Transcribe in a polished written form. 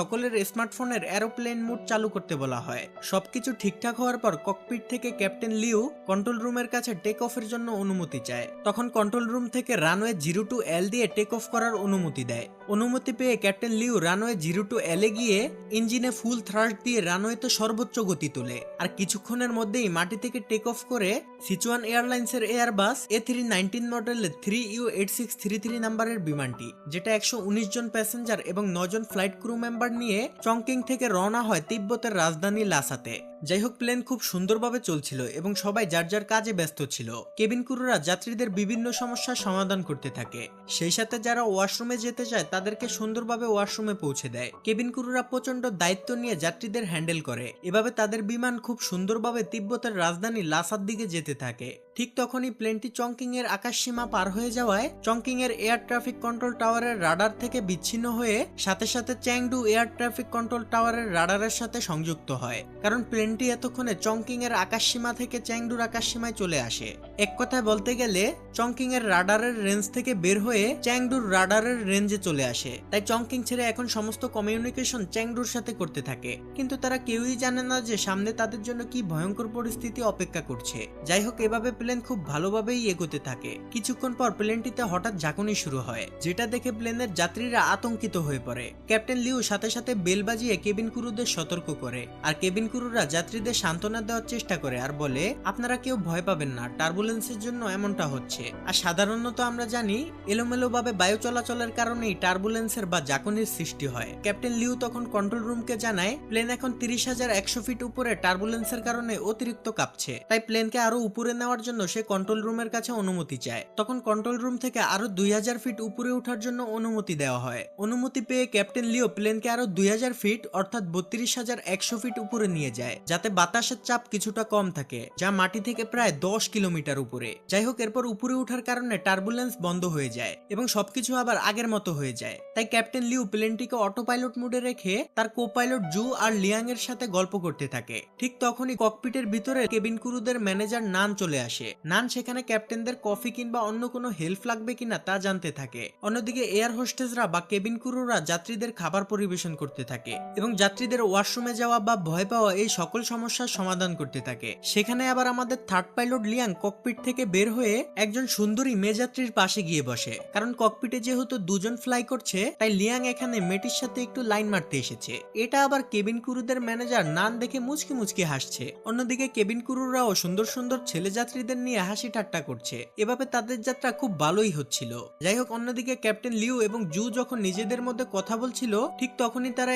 সকলের স্মার্টফোনের aeroplane mode চালু করতে বলা হয়। সবকিছু ঠিকঠাক হওয়ার পর ককপিট থেকে ক্যাপ্টেন লিউ কন্ট্রোল রুমের কাছে টেক অফের জন্য অনুমতি চায়। তখন কন্ট্রোল রুম থেকে রানওয়ে 02L দিয়ে টেক অফ করার অনুমতি দেয়। অনুমতি পেয়ে ক্যাপ্টেন লিউ রানওয়ে 02L এ গিয়ে ইঞ্জিনে ফুল থ্রাস্ট দিয়ে রানওয়েতে সর্বোচ্চ গতি তোলে। আর কিছুক্ষণের মধ্যেই মাটি থেকে টেক অফ করে সিচুয়ান এয়ারলাইন্সের এয়ারবাস A319 মডেলের 3U8633 নাম্বারের বিমানটি, যেটা 119 জন প্যাসেঞ্জার এবং 9 জন ফ্লাইট ক্রু মেম্বার নিয়ে চংকিং থেকে রওনা হয় তিব্বতের রাজধানী লাসাতে। যাই হোক, প্লেন খুব সুন্দরভাবে চলছিল এবং সবাই যার যার কাজে ব্যস্ত ছিল। কেবিন ক্রুরা যাত্রীদের বিভিন্ন সমস্যার সমাধান করতে থাকে। সেই সাথে যারা ওয়াশরুমে যেতে চায় তাদেরকে সুন্দরভাবে ওয়াশরুমে পৌঁছে দেয়। কেবিন ক্রুরা প্রচন্ড দায়িত্ব নিয়ে যাত্রীদের হ্যান্ডেল করে। এভাবে তাদের বিমান খুব সুন্দরভাবে তিব্বতের রাজধানী লাসার দিকে যেতে থাকে। ঠিক তখনই প্লেনটি চংকিং এর আকাশসীমা পার হয়ে যাওয়ায় চংকিং এর এয়ার ট্রাফিক কন্ট্রোল টাওয়ারের রাডার থেকে বিচ্ছিন্ন হয়ে সাথে সাথে চ্যাংডু এয়ার ট্রাফিক কন্ট্রোল টাওয়ারের রাডারের সাথে সংযুক্ত হয়। কারণ প্লেনটি এতক্ষণে চংকিং এর আকাশসীমা থেকে চ্যাংডুর আকাশসীমায় চলে আসে। এক কথায় বলতে গেলে চংকিং এর রাডারের রেঞ্জ থেকে বের হয়ে চ্যাংডুর রাডারের রেঞ্জে চলে আসে। তাই চংকিং ছেড়ে এখন সমস্ত কমিউনিকেশন চ্যাংডুর সাথে করতে থাকে। কিন্তু তারা কেউই জানে না যে সামনে তাদের জন্য কি ভয়ঙ্কর পরিস্থিতি অপেক্ষা করছে। যাই হোক, এভাবে প্লেন খুব ভালোভাবেই এগোতে থাকে। কিছুক্ষণ পর প্লেনটিতে হঠাৎ ঝাঁকুনি শুরু হয়, যেটা দেখে প্লেনের যাত্রীরা আতঙ্কিত হয়ে পড়ে। ক্যাপ্টেন লিউ সাথে সাথে বেল বাজিয়ে কেবিন ক্রুদের সতর্ক করে। আর কেবিন ক্রুরা যাত্রীদের সান্ত্বনা দেওয়ার চেষ্টা করে আর বলে, আপনারা কেউ ভয় পাবেন না, টার্বুলেন্সের জন্য এমনটা হচ্ছে। আর সাধারণত আমরা জানি এলোমেলো ভাবে বায়ু চলাচলের কারণেই টার্বুলেন্সের বা ঝাঁকুনির সৃষ্টি হয়। ক্যাপ্টেন লিউ তখন কন্ট্রোল রুমকে জানায় প্লেন এখন 30,100 ফিট উপরে টার্বুলেন্সের কারণে অতিরিক্ত কাঁপছে। তাই প্লেনকে আরো উপরে নেওয়ার জন্য সে কন্ট্রোল রুমের কাছে অনুমতি চায়। তখন কন্ট্রোল রুম থেকে আরো 2000 ফিট উপরে ওঠার জন্য অনুমতি দেওয়া হয়। অনুমতি পেয়ে ক্যাপ্টেন লিও প্লেনকে আরো 2000 ফিট অর্থাৎ 32,100 ফিট উপরে নিয়ে যায়, যাতে বাতাসের চাপ কিছুটা কম থাকে, যা মাটি থেকে প্রায় 10 কিলোমিটার উপরে। যাই হোক, এরপর উপরে ওঠার কারণে টার্বুলেন্স বন্ধ হয়ে যায় এবং সবকিছু আবার আগের মতো হয়ে যায়। তাই ক্যাপ্টেন লিউ প্লেনটিকে অটো পাইলট মোডে রেখে তার কো পাইলট জু আর লিয়াং এর সাথে গল্প করতে থাকে। ঠিক তখনই ককপিটের ভিতরে কেবিন ক্রুদের ম্যানেজার নান চলে আসে। নান সেখানে ক্যাপ্টেনদের কফি কিংবা অন্য কোনো হেল্প লাগবে কিনা তা জানতে থাকে। অন্যদিকে এয়ার হোস্টেসরা বা কেবিন ক্রুরা যাত্রীদের খাবার পরিবেশন করতে থাকে এবং যাত্রীদের ওয়াশরুমে যাওয়া বা ভয় পাওয়া এই সকল সমস্যার সমাধান করতে থাকে। সেখানে আবার আমাদের থার্ড পাইলট লিয়াং ককপিট থেকে বের হয়ে একজন সুন্দরী মেয়ে যাত্রীর পাশে গিয়ে বসে। কারণ ককপিটে যেহেতু দুজন ফ্লাই করছে, তাই লিয়াং এখানে মেয়েটির সাথে একটু লাইন মারতে এসেছে। এটা আবার কেবিন ক্রুদের ম্যানেজার নান দেখে মুচকি মুচকি হাসছে। অন্যদিকে কেবিন ক্রুরাও সুন্দর সুন্দর ছেলে যাত্রীদের নিয়ে হাসি ঠাট্টা করছে। এভাবে তাদের যাত্রা খুব ভালোই হচ্ছিল। যাই হোক, অন্যদিকে ক্যাপ্টেন লিউ এবং জু যখন নিজেদের মধ্যে কথা বলছিল, ঠিক তখনই তারা